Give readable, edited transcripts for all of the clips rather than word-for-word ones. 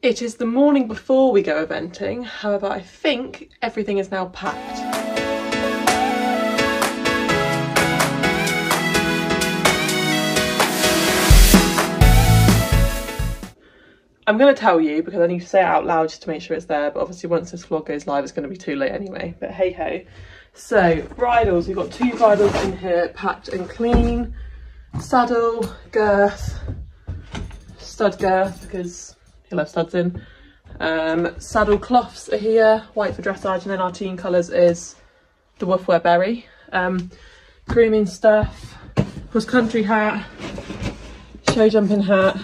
It is the morning before we go eventing, however I think everything is now packed. I'm going to tell you because I need to say it out loud just to make sure it's there, but obviously once this vlog goes live it's going to be too late anyway, but hey ho. So bridles, we've got 2 bridles in here packed and clean. Saddle, girth, stud girth because he'll have studs in. Saddle cloths are here, white for dressage, and then our team colours is the Woof Wear berry. Grooming stuff, cross country hat, show jumping hat.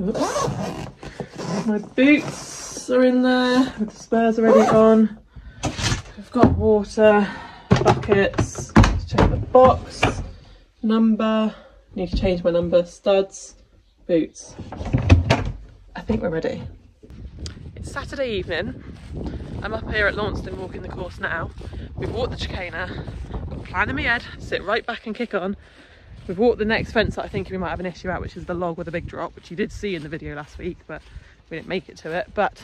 Oops. My boots are in there with the spurs already on. I've got water, buckets, let's check the box, number, need to change my number, studs, boots. I think we're ready. It's Saturday evening. I'm up here at Launceston walking the course now. We've walked the chicana, got a plan in my head, sit right back and kick on. We've walked the next fence that I think we might have an issue at, which is the log with a big drop, which you did see in the video last week, but we didn't make it to it. But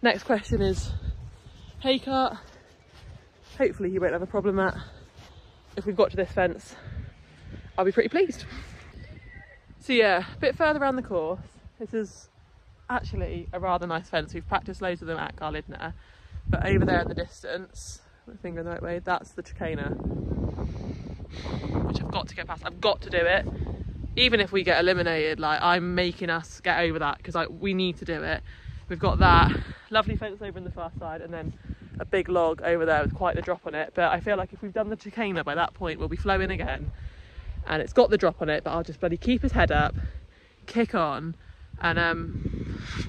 next question is hay cart. Hopefully you won't have a problem at. If we've got to this fence, I'll be pretty pleased. So yeah, a bit further around the course. This is actually a rather nice fence. We've practiced loads of them at Garlidner, but over there in the distance, put my finger in the right way, that's the chicana, which I've got to get past. I've got to do it. Even if we get eliminated, like, I'm making us get over that because we need to do it. We've got that lovely fence over in the far side and then a big log over there with quite the drop on it. But I feel like if we've done the chicana by that point, we'll be flowing again. And it's got the drop on it, but I'll just bloody keep his head up, kick on, and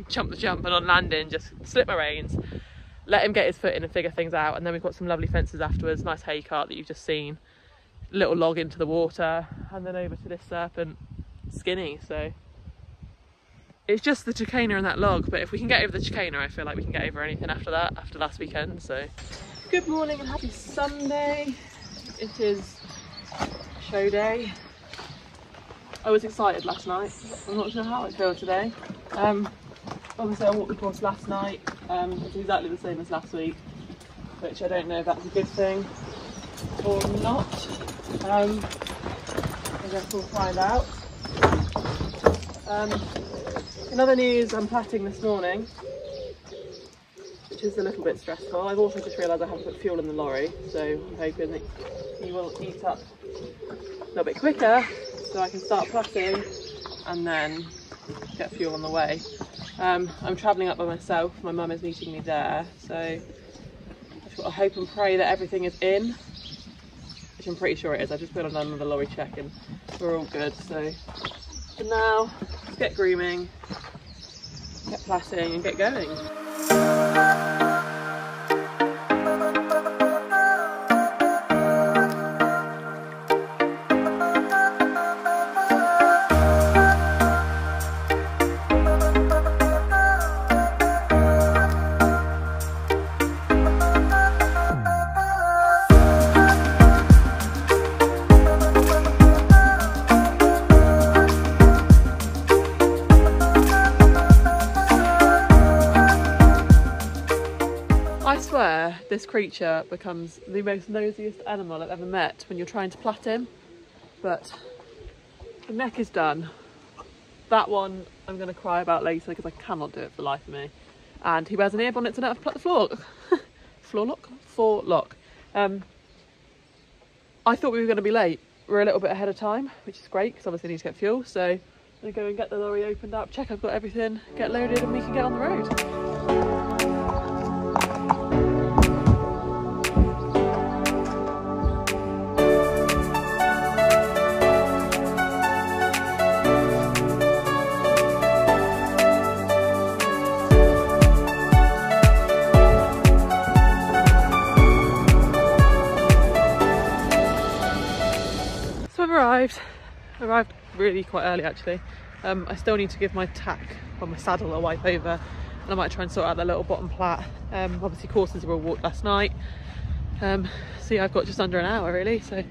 jump the jump, and on landing just slip my reins, let him get his foot in and figure things out. And then we've got some lovely fences afterwards, nice hay cart that you've just seen, little log into the water, and then over to this serpent skinny. So it's just the chicana and that log, but if we can get over the chicana, I feel like we can get over anything after that, after last weekend. So good morning and happy Sunday. It is show day. I was excited last night. I'm not sure how I feel today. Obviously I walked the course last night. It's exactly the same as last week, which I don't know if that's a good thing or not. I guess we'll find out. In other news, I'm platting this morning, which is a little bit stressful. I've also just realised I haven't put fuel in the lorry, so I'm hoping that he will eat up a little bit quicker so I can start plotting and then get fuel on the way. I'm travelling up by myself. My mum is meeting me there, so I've got to hope and pray that everything is in, which I'm pretty sure it is. I just put on another lorry check and we're all good. So for now, let's get grooming, get plaiting and get going. This creature becomes the most nosiest animal I've ever met when you're trying to plait him. But the neck is done. That one I'm going to cry about later because I cannot do it for the life of me. And he wears an ear bonnet to know how to plait the floor. Floor lock. I thought we were going to be late. We're a little bit ahead of time, which is great because obviously I need to get fuel. So I'm going to go and get the lorry opened up, check I've got everything, get loaded and we can get on the road. Arrived really quite early actually. I still need to give my tack on my saddle a wipe over, and I might try and sort out that little bottom plait. Obviously courses were walked last night, so yeah, I've got just under an hour really, so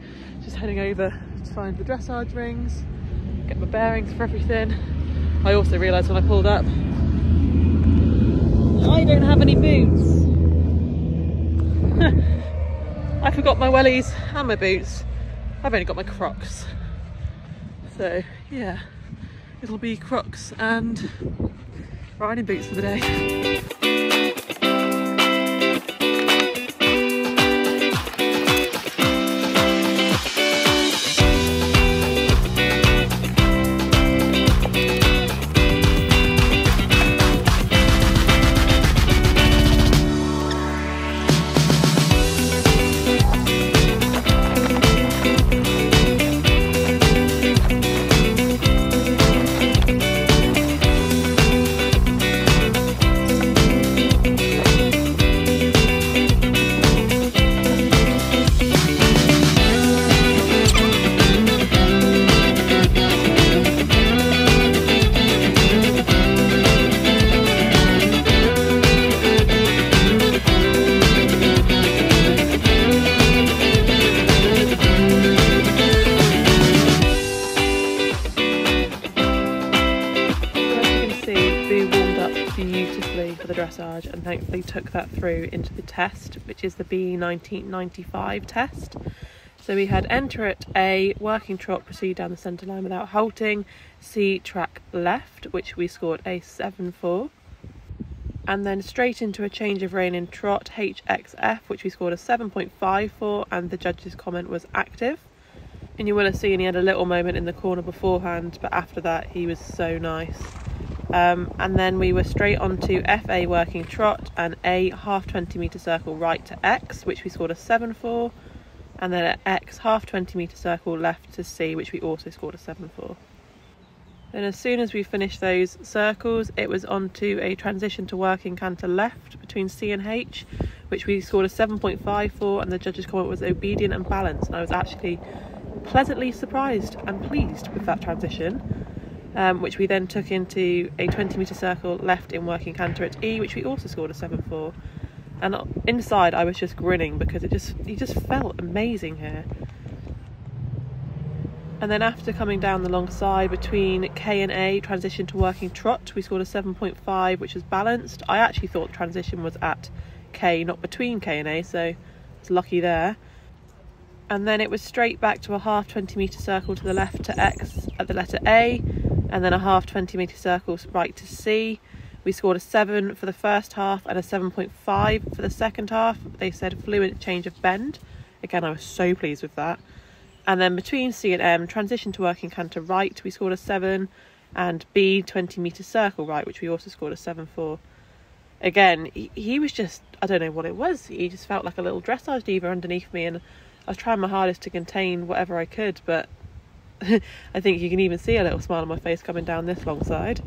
just heading over to find the dressage rings, get my bearings for everything. I also realised when I pulled up, I don't have any boots. I forgot my wellies and my boots. I've only got my Crocs. So yeah, it'll be Crocs and riding boots for the day. Beautifully for the dressage, and thankfully took that through into the test, which is the B 1995 test. So we had enter at A, working trot, proceed down the centre line without halting, C, track left, which we scored a 7 for, and then straight into a change of rein in trot, HXF, which we scored a 7.5 for, and the judge's comment was active. And you will have seen he had a little moment in the corner beforehand, but after that he was so nice. And then we were straight on to FA working trot and A half 20 metre circle right to X, which we scored a 7 for, and then at X half 20 metre circle left to C, which we also scored a 7 for. Then as soon as we finished those circles, it was on to a transition to working canter left between C and H, which we scored a 7.5 for, and the judge's comment was obedient and balanced, and I was actually pleasantly surprised and pleased with that transition. Which we then took into a 20 metre circle left in working canter at E, which we also scored a 7 for. And inside I was just grinning because he just felt amazing here. And then after coming down the long side between K and A, transition to working trot, we scored a 7.5, which was balanced. I actually thought the transition was at K, not between K and A, so I was lucky there. And then it was straight back to a half 20 metre circle to the left to X at the letter A, and then a half 20 metre circle right to C. We scored a 7 for the first half and a 7.5 for the second half. They said fluent change of bend. Again, I was so pleased with that. And then between C and M, transition to working canter right, we scored a 7, and B 20 metre circle right, which we also scored a 7 for. Again, he was just, I don't know what it was, he just felt like a little dressage diva underneath me, and I was trying my hardest to contain whatever I could, but I think you can even see a little smile on my face coming down this long side.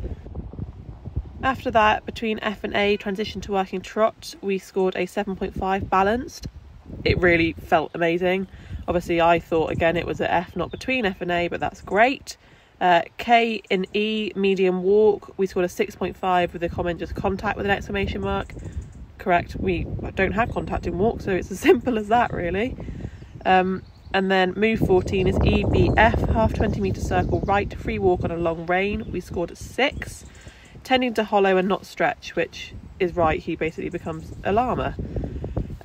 After that, between F and A, transition to working trot, we scored a 7.5 balanced. It really felt amazing. Obviously I thought again it was at F, not between F and A, but that's great. K in E, medium walk, we scored a 6.5 with the comment just contact with an exclamation mark. Correct, we don't have contact in walk, so it's as simple as that really. And then move 14 is EBF, half 20 metre circle right, free walk on a long rein. We scored a 6. Tending to hollow and not stretch, which is right, he basically becomes a llama.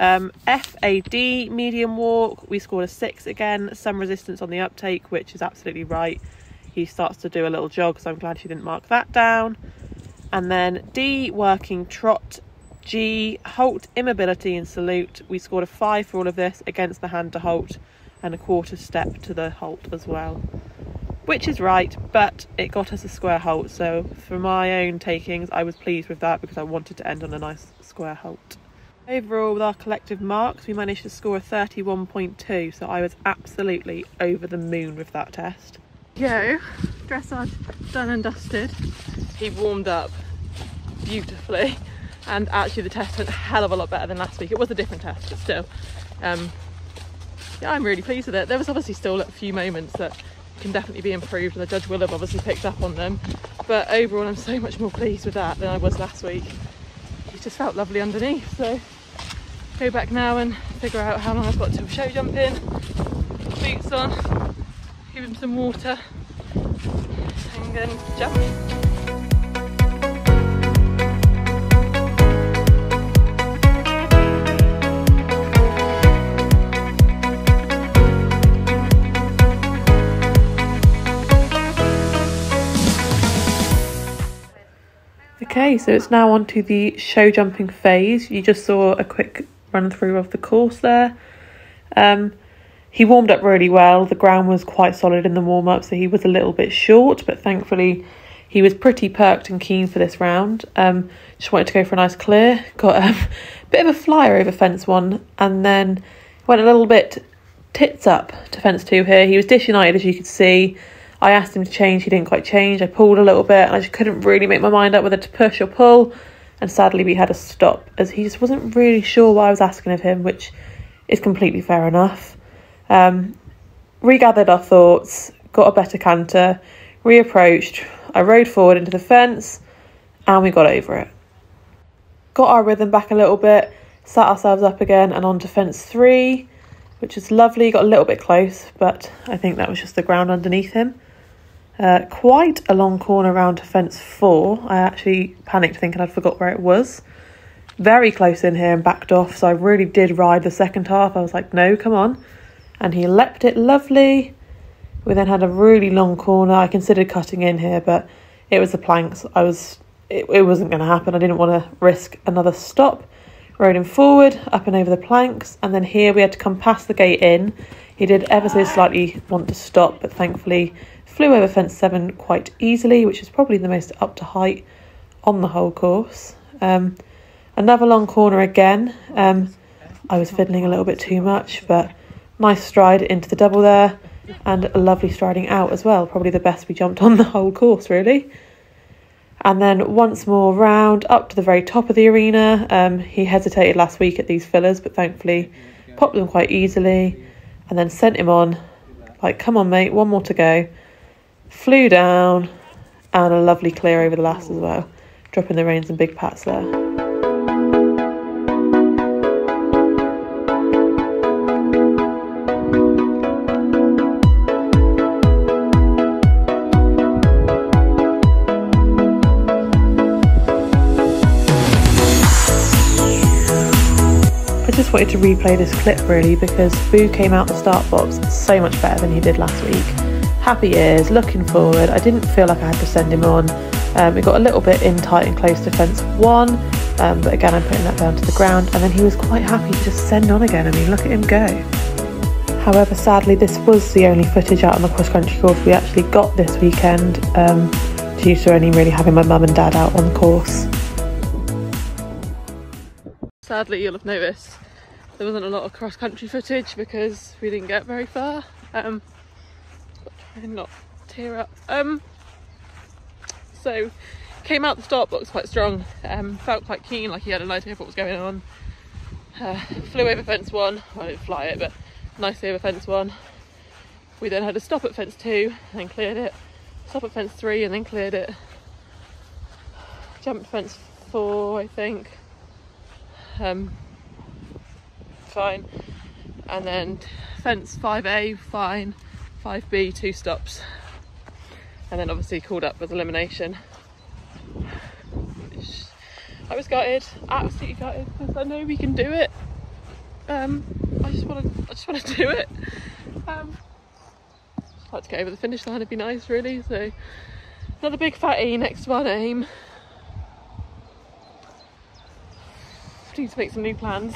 FAD, medium walk, we scored a 6 again. Some resistance on the uptake, which is absolutely right. He starts to do a little jog, so I'm glad she didn't mark that down. And then D, working trot. G, halt, immobility and salute. We scored a 5 for all of this against the hand to halt, and a quarter step to the halt as well, which is right, but it got us a square halt, so for my own takings I was pleased with that because I wanted to end on a nice square halt. Overall, with our collective marks, we managed to score a 31.2, so I was absolutely over the moon with that test. Yo, dressage done and dusted. He warmed up beautifully, and actually the test went a hell of a lot better than last week. It was a different test, but still. Yeah, I'm really pleased with it. There was obviously still a few moments that can definitely be improved, and the judge will have obviously picked up on them, but overall I'm so much more pleased with that than I was last week. It just felt lovely underneath, so go back now and figure out how long I've got till show jumping. Boots on, give him some water, and then jump. Okay, so it's now on to the show jumping phase. You just saw a quick run through of the course there. He warmed up really well. The ground was quite solid in the warm up, so he was a little bit short, but thankfully he was pretty perked and keen for this round. Just wanted to go for a nice clear. Got a bit of a flyer over fence 1, and then went a little bit tits up to fence 2 here. He was disunited, as you could see. I asked him to change, he didn't quite change. I pulled a little bit and I just couldn't really make my mind up whether to push or pull. And sadly we had a stop, as he just wasn't really sure what I was asking of him, which is completely fair enough. Regathered our thoughts, got a better canter, reapproached. I rode forward into the fence and we got over it. Got our rhythm back a little bit, sat ourselves up again and onto fence 3, which is lovely. Got a little bit close, but I think that was just the ground underneath him. Quite a long corner round to fence 4. I actually panicked thinking I'd forgot where it was. Very close in here and backed off, so I really did ride the second half. I was like, no, come on. And he leapt it lovely. We then had a really long corner. I considered cutting in here, but it was the planks. It wasn't going to happen. I didn't want to risk another stop. Rode him forward, up and over the planks, and then here we had to come past the gate in. He did ever so slightly want to stop, but thankfully flew over fence 7 quite easily, which is probably the most up to height on the whole course. Another long corner again. I was fiddling a little bit too much, but nice stride into the double there, and a lovely striding out as well. Probably the best we jumped on the whole course, really. And then once more round up to the very top of the arena. He hesitated last week at these fillers, but thankfully popped them quite easily, and then sent him on like, come on mate, one more to go. Flew down, and a lovely clear over the last as well, dropping the reins and big pats there. I just wanted to replay this clip really, because Boo came out the start box so much better than he did last week. Happy ears, looking forward. I didn't feel like I had to send him on. We got a little bit in tight and close to fence 1, but again I'm putting that down to the ground, and then he was quite happy to just send on again. I mean, look at him go. However, sadly this was the only footage out on the cross country course we actually got this weekend, due to only really having my mum and dad out on the course. Sadly you'll have noticed there wasn't a lot of cross country footage because we didn't get very far. Try and not tear up. So came out the start box quite strong, felt quite keen, like he had an idea of what was going on. Flew over fence 1, well I didn't fly it, but nicely over fence 1. We then had a stop at fence 2 and then cleared it, stop at fence 3 and then cleared it, jumped fence 4 I think, fine, and then fence 5A fine, 5B 2 stops, and then obviously called up with elimination. I was gutted, absolutely gutted, because I know we can do it. I just want to do it. Just like to get over the finish line, it'd be nice really. So another big fat E, next one aim. Need to make some new plans.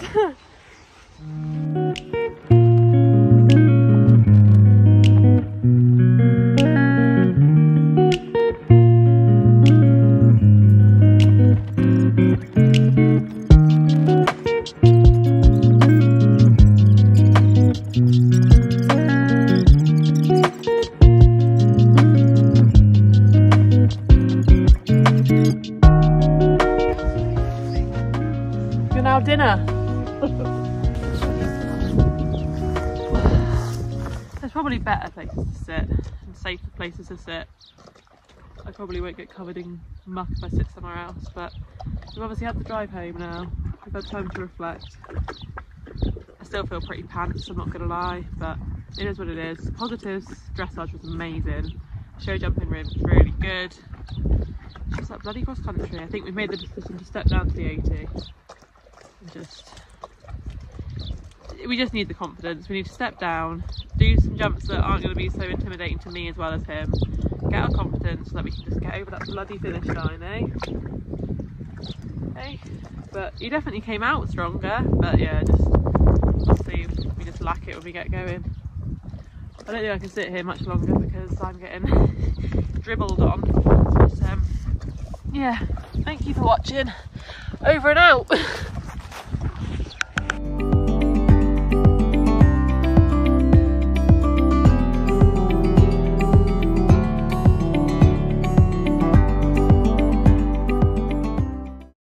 You're now dinner. There's probably better places to sit and safer places to sit. I probably won't get covered in muck if I sit somewhere else, but we've obviously had the drive home now. We've had time to reflect. I still feel pretty pants, I'm not gonna lie, but it is what it is. Positives, dressage was amazing. Show jumping rim was really good. It's just that bloody cross country. I think we've made the decision to step down to the 80. We just need the confidence. We need to step down, do some jumps that aren't going to be so intimidating to me as well as him, get our confidence so that we can just get over that bloody finish line, eh? Okay. But he definitely came out stronger, but yeah, just obviously we just lack it when we get going. I don't think I can sit here much longer because I'm getting dribbled on. But, yeah, thank you for watching. Over and out.